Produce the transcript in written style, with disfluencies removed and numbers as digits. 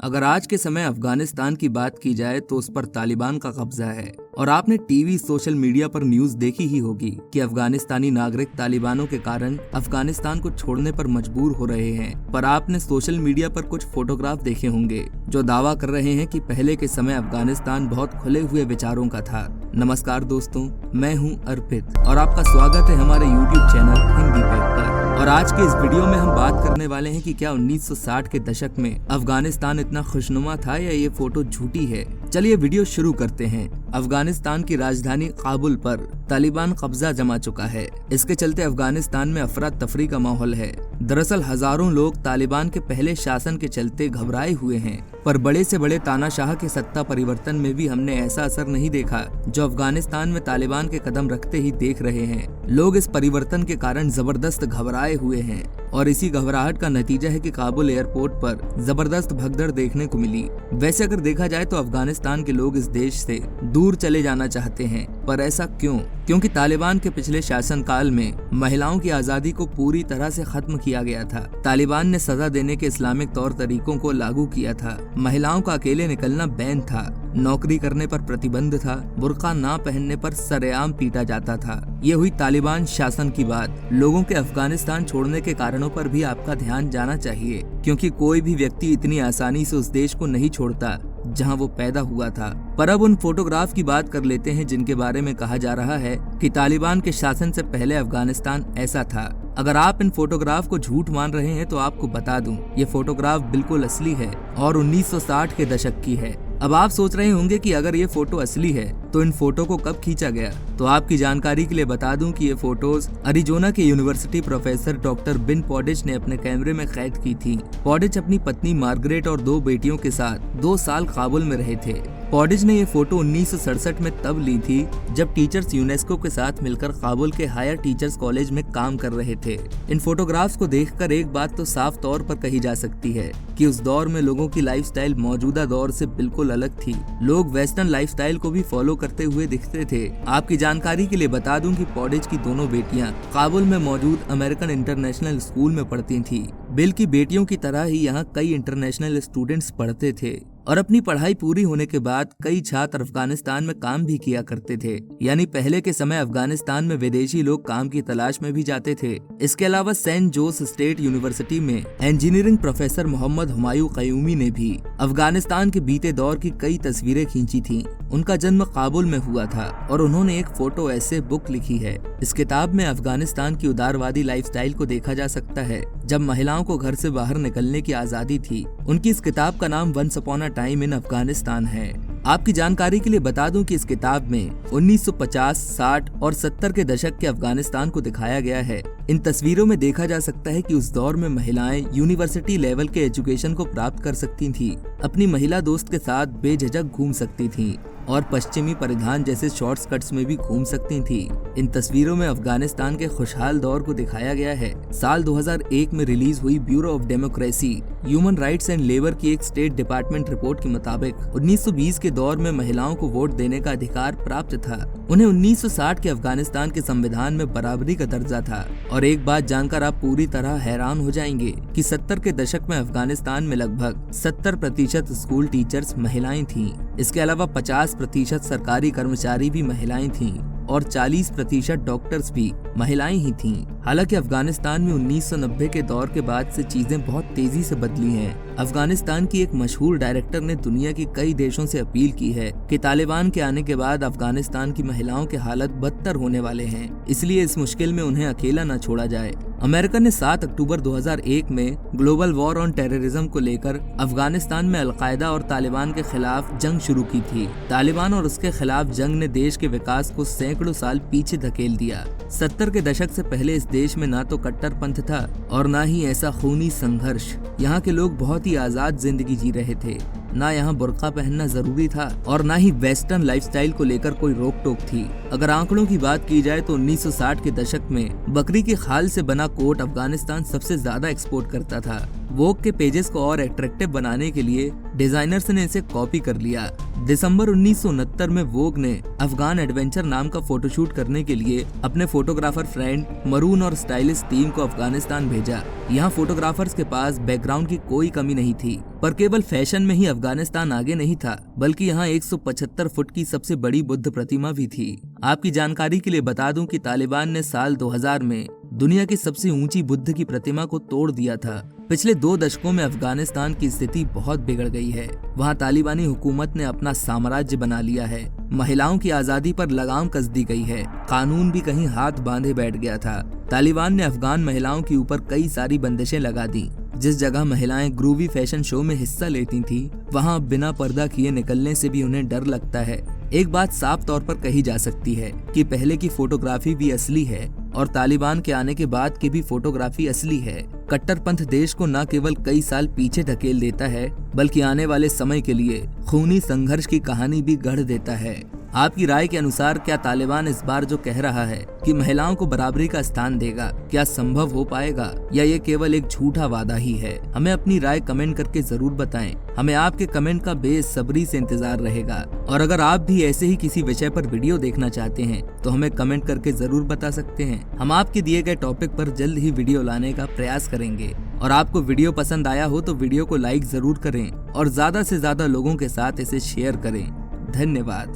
अगर आज के समय अफगानिस्तान की बात की जाए तो उस पर तालिबान का कब्जा है और आपने टीवी सोशल मीडिया पर न्यूज देखी ही होगी कि अफगानिस्तानी नागरिक तालिबानों के कारण अफगानिस्तान को छोड़ने पर मजबूर हो रहे हैं। पर आपने सोशल मीडिया पर कुछ फोटोग्राफ देखे होंगे जो दावा कर रहे हैं कि पहले के समय अफगानिस्तान बहुत खुले हुए विचारों का था। नमस्कार दोस्तों, मैं हूं अर्पित और आपका स्वागत है हमारे YouTube चैनल हिंदी पैक पर। और आज के इस वीडियो में हम बात करने वाले हैं कि क्या 1960 के दशक में अफगानिस्तान इतना खुशनुमा था या ये फोटो झूठी है। चलिए वीडियो शुरू करते हैं। अफगानिस्तान की राजधानी काबुल पर तालिबान कब्जा जमा चुका है। इसके चलते अफगानिस्तान में अफरा तफरी का माहौल है। दरअसल हजारों लोग तालिबान के पहले शासन के चलते घबराए हुए हैं, पर बड़े से बड़े तानाशाह के सत्ता परिवर्तन में भी हमने ऐसा असर नहीं देखा जो अफगानिस्तान में तालिबान के कदम रखते ही देख रहे हैं। लोग इस परिवर्तन के कारण जबरदस्त घबराए हुए हैं और इसी घबराहट का नतीजा है कि काबुल एयरपोर्ट पर जबरदस्त भगदड़ देखने को मिली। वैसे अगर देखा जाए तो अफगानिस्तान के लोग इस देश से दूर चले जाना चाहते हैं, पर ऐसा क्यों? क्योंकि तालिबान के पिछले शासनकाल में महिलाओं की आजादी को पूरी तरह से खत्म किया गया था। तालिबान ने सजा देने के इस्लामिक तौर तरीकों को लागू किया था। महिलाओं का अकेले निकलना बैन था, नौकरी करने पर प्रतिबंध था, बुर्का ना पहनने पर सरेआम पीटा जाता था। ये हुई तालिबान शासन की बात। लोगों के अफगानिस्तान छोड़ने के कारणों पर भी आपका ध्यान जाना चाहिए, क्योंकि कोई भी व्यक्ति इतनी आसानी से उस देश को नहीं छोड़ता जहां वो पैदा हुआ था। पर अब उन फोटोग्राफ की बात कर लेते हैं जिनके बारे में कहा जा रहा है कि तालिबान के शासन से पहले अफगानिस्तान ऐसा था। अगर आप इन फोटोग्राफ को झूठ मान रहे हैं तो आपको बता दूं, ये फोटोग्राफ बिल्कुल असली है और 1960 के दशक की है। अब आप सोच रहे होंगे कि अगर ये फोटो असली है तो इन फोटो को कब खींचा गया। तो आपकी जानकारी के लिए बता दूं कि ये फोटोज अरिजोना के यूनिवर्सिटी प्रोफेसर डॉक्टर बिन पॉडिच ने अपने कैमरे में कैद की थी। पॉडिच अपनी पत्नी मार्गरेट और 2 बेटियों के साथ 2 साल काबुल में रहे थे। पॉडिच ने ये फोटो 1967 में तब ली थी जब टीचर्स यूनेस्को के साथ मिलकर काबुल के हायर टीचर्स कॉलेज में काम कर रहे थे। इन फोटोग्राफ्स को देखकर एक बात तो साफ तौर पर कही जा सकती है कि उस दौर में लोगों की लाइफस्टाइल मौजूदा दौर से बिल्कुल अलग थी। लोग वेस्टर्न लाइफस्टाइल को भी फॉलो करते हुए दिखते थे। आपकी जानकारी के लिए बता दूं कि पॉडिच की दोनों बेटियां काबुल में मौजूद अमेरिकन इंटरनेशनल स्कूल में पढ़ती थीं। बिल की बेटियों की तरह ही यहाँ कई इंटरनेशनल स्टूडेंट्स पढ़ते थे और अपनी पढ़ाई पूरी होने के बाद कई छात्र अफगानिस्तान में काम भी किया करते थे। यानी पहले के समय अफगानिस्तान में विदेशी लोग काम की तलाश में भी जाते थे। इसके अलावा सेंट जोस स्टेट यूनिवर्सिटी में इंजीनियरिंग प्रोफेसर मोहम्मद हुमायूं कयूमी ने भी अफगानिस्तान के बीते दौर की कई तस्वीरें खींची थीं। उनका जन्म काबुल में हुआ था और उन्होंने एक फोटो ऐसे बुक लिखी है। इस किताब में अफगानिस्तान की उदारवादी लाइफस्टाइल को देखा जा सकता है जब महिलाओं को घर से बाहर निकलने की आजादी थी। उनकी इस किताब का नाम once upon a time in Afghanistan है। आपकी जानकारी के लिए बता दूं कि इस किताब में 1950, 60 और 70 के दशक के अफगानिस्तान को दिखाया गया है। इन तस्वीरों में देखा जा सकता है कि उस दौर में महिलाएं यूनिवर्सिटी लेवल के एजुकेशन को प्राप्त कर सकती थीं, अपनी महिला दोस्त के साथ बेझिझक घूम सकती थीं और पश्चिमी परिधान जैसे शॉर्ट स्कर्ट्स में भी घूम सकती थी। इन तस्वीरों में अफगानिस्तान के खुशहाल दौर को दिखाया गया है। साल 2001 में रिलीज हुई bureau of democracy, human rights and labour की एक स्टेट डिपार्टमेंट रिपोर्ट के मुताबिक 1920 के दौर में महिलाओं को वोट देने का अधिकार प्राप्त था। उन्हें 1960 के अफगानिस्तान के संविधान में बराबरी का दर्जा था। और एक बात जानकर आप पूरी तरह हैरान हो जाएंगे कि 70 के दशक में अफगानिस्तान में लगभग 70% स्कूल टीचर्स महिलाएं थीं। इसके अलावा 50% सरकारी कर्मचारी भी महिलाएं थीं और 40% डॉक्टर्स भी महिलाएं ही थीं। हालांकि अफगानिस्तान में 1990 के दौर के बाद से चीजें बहुत तेजी से बदली हैं। अफगानिस्तान की एक मशहूर डायरेक्टर ने दुनिया के कई देशों से अपील की है कि तालिबान के आने के बाद अफगानिस्तान की महिलाओं के हालत बदतर होने वाले हैं, इसलिए इस मुश्किल में उन्हें अकेला न छोड़ा जाए। अमेरिका ने 7 अक्टूबर 2001 में ग्लोबल वॉर ऑन टेररिज्म को लेकर अफगानिस्तान में अलकायदा और तालिबान के खिलाफ जंग शुरू की थी। तालिबान और उसके खिलाफ जंग ने देश के विकास को सैकड़ों साल पीछे धकेल दिया। 70 के दशक से पहले इस देश में ना तो कट्टरपंथ था और ना ही ऐसा खूनी संघर्ष। यहाँ के लोग बहुत ही आजाद जिंदगी जी रहे थे। ना यहाँ बुर्का पहनना जरूरी था और ना ही वेस्टर्न लाइफस्टाइल को लेकर कोई रोक टोक थी। अगर आंकड़ों की बात की जाए तो 1960 के दशक में बकरी की खाल से बना कोट अफगानिस्तान सबसे ज्यादा एक्सपोर्ट करता था। वोग के पेजेस को और अट्रैक्टिव बनाने के लिए डिजाइनर्स ने इसे कॉपी कर लिया। दिसंबर 1969 में वोग ने अफगान एडवेंचर नाम का फोटोशूट करने के लिए अपने फोटोग्राफर फ्रेंड मरून और स्टाइलिश टीम को अफगानिस्तान भेजा। यहाँ फोटोग्राफर्स के पास बैकग्राउंड की कोई कमी नहीं थी, पर केवल फैशन में ही अफगानिस्तान आगे नहीं था, बल्कि यहाँ 175 फुट की सबसे बड़ी बुद्ध प्रतिमा भी थी। आपकी जानकारी के लिए बता दूं कि तालिबान ने साल 2000 में दुनिया की सबसे ऊंची बुद्ध की प्रतिमा को तोड़ दिया था। पिछले 2 दशकों में अफगानिस्तान की स्थिति बहुत बिगड़ गई है। वहाँ तालिबानी हुकूमत ने अपना साम्राज्य बना लिया है। महिलाओं की आजादी पर लगाम कस दी गई है। कानून भी कहीं हाथ बांधे बैठ गया था। तालिबान ने अफगान महिलाओं के ऊपर कई सारी बंदिशें लगा दी। जिस जगह महिलाएं ग्रूवी फैशन शो में हिस्सा लेती थी, वहाँ अब बिना पर्दा किए निकलने से भी उन्हें डर लगता है। एक बात साफ तौर पर कही जा सकती है कि पहले की फोटोग्राफी भी असली है और तालिबान के आने के बाद की भी फोटोग्राफी असली है। कट्टरपंथ देश को न केवल कई साल पीछे धकेल देता है, बल्कि आने वाले समय के लिए खूनी संघर्ष की कहानी भी गढ़ देता है। आपकी राय के अनुसार क्या तालिबान इस बार जो कह रहा है कि महिलाओं को बराबरी का स्थान देगा, क्या संभव हो पाएगा या ये केवल एक झूठा वादा ही है? हमें अपनी राय कमेंट करके जरूर बताएं। हमें आपके कमेंट का बेसब्री से इंतजार रहेगा। और अगर आप भी ऐसे ही किसी विषय पर वीडियो देखना चाहते हैं तो हमें कमेंट करके जरूर बता सकते हैं। हम आपके दिए गए टॉपिक पर जल्द ही वीडियो लाने का प्रयास करेंगे। और आपको वीडियो पसंद आया हो तो वीडियो को लाइक जरूर करें और ज्यादा से ज्यादा लोगों के साथ इसे शेयर करें। धन्यवाद।